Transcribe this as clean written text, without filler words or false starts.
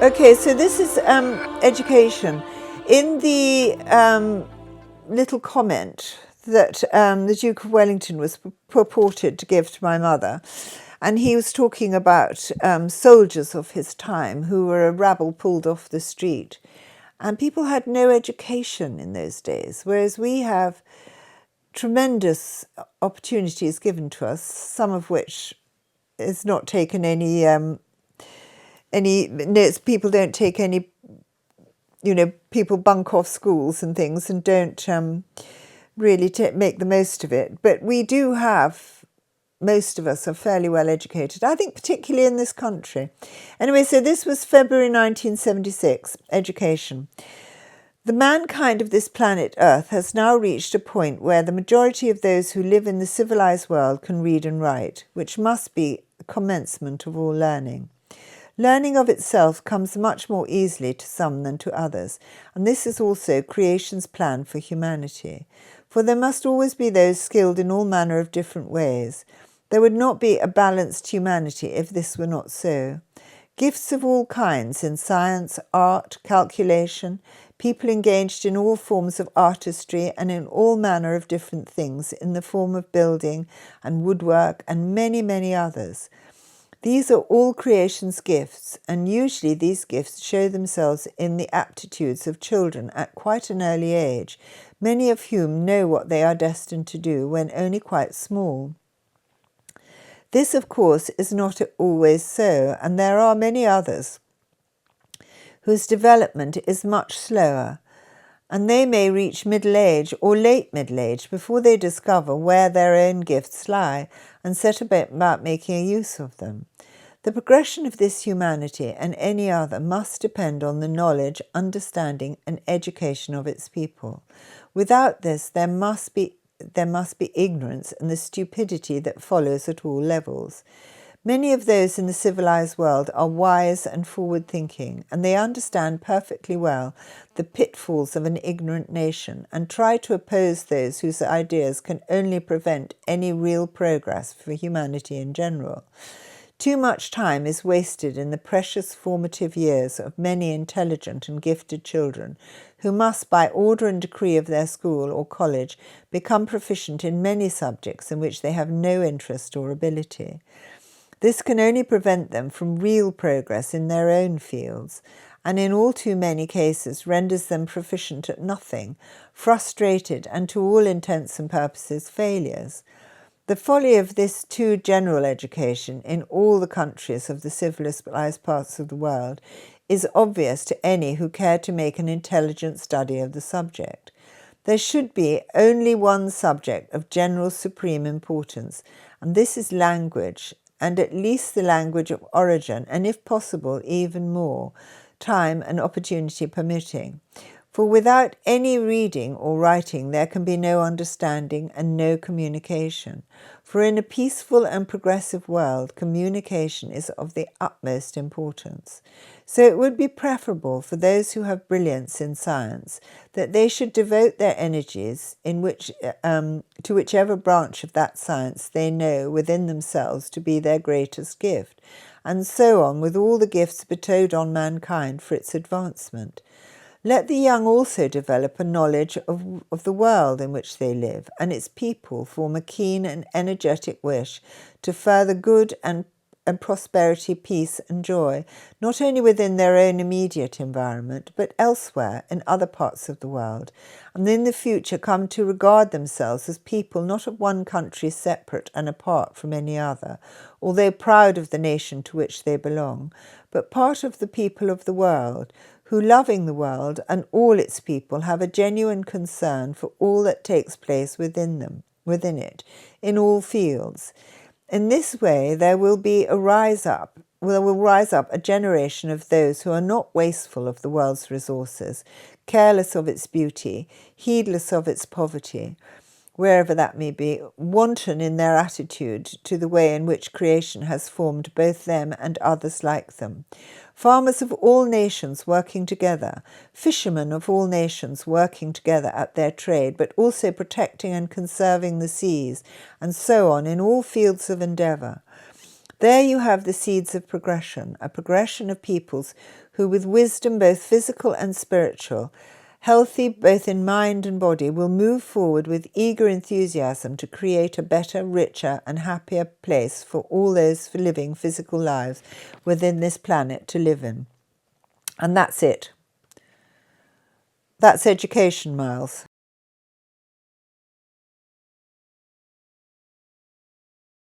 Okay, so this is education. In the little comment that the Duke of Wellington was purported to give to my mother, and he was talking about soldiers of his time who were a rabble pulled off the street. And people had no education in those days, whereas we have tremendous opportunities given to us, some of which is not taken any people don't take any, people bunk off schools and things and don't really make the most of it. But we do have, most of us are fairly well educated, I think particularly in this country. Anyway, so this was February 1976, education. The mankind of this planet Earth has now reached a point where the majority of those who live in the civilized world can read and write, which must be the commencement of all learning. Learning of itself comes much more easily to some than to others, and this is also creation's plan for humanity. For there must always be those skilled in all manner of different ways. There would not be a balanced humanity if this were not so. Gifts of all kinds in science, art, calculation, people engaged in all forms of artistry and in all manner of different things in the form of building and woodwork and many, many others. These are all creation's gifts, and usually these gifts show themselves in the aptitudes of children at quite an early age, many of whom know what they are destined to do when only quite small. This, of course, is not always so, and there are many others whose development is much slower, and they may reach middle age or late middle age before they discover where their own gifts lie and set about making a use of them. The progression of this humanity and any other must depend on the knowledge, understanding, and education of its people. Without this, there must be ignorance and the stupidity that follows at all levels. Many of those in the civilized world are wise and forward-thinking, and they understand perfectly well the pitfalls of an ignorant nation and try to oppose those whose ideas can only prevent any real progress for humanity in general. Too much time is wasted in the precious formative years of many intelligent and gifted children who must, by order and decree of their school or college, become proficient in many subjects in which they have no interest or ability. This can only prevent them from real progress in their own fields, and in all too many cases renders them proficient at nothing, frustrated and to all intents and purposes failures. The folly of this too general education in all the countries of the civilized parts of the world is obvious to any who care to make an intelligent study of the subject. There should be only one subject of general supreme importance, and this is language, and at least the language of origin, and if possible even more, time and opportunity permitting. For without any reading or writing there can be no understanding and no communication. For in a peaceful and progressive world, communication is of the utmost importance. So it would be preferable for those who have brilliance in science that they should devote their energies to whichever branch of that science they know within themselves to be their greatest gift, and so on with all the gifts bestowed on mankind for its advancement. Let the young also develop a knowledge of the world in which they live, and its people form a keen and energetic wish to further good and prosperity, peace and joy, not only within their own immediate environment, but elsewhere in other parts of the world, and in the future come to regard themselves as people not of one country separate and apart from any other, although proud of the nation to which they belong, but part of the people of the world, who, loving the world and all its people, have a genuine concern for all that takes place within it, in all fields. In this way, there will rise up a generation of those who are not wasteful of the world's resources, careless of its beauty, heedless of its poverty, wherever that may be, wanton in their attitude to the way in which creation has formed both them and others like them. Farmers of all nations working together, fishermen of all nations working together at their trade, but also protecting and conserving the seas, and so on in all fields of endeavour. There you have the seeds of progression, a progression of peoples who, with wisdom both physical and spiritual, healthy both in mind and body, will move forward with eager enthusiasm to create a better, richer and happier place for all those living physical lives within this planet to live in. And that's it. That's education, Miles.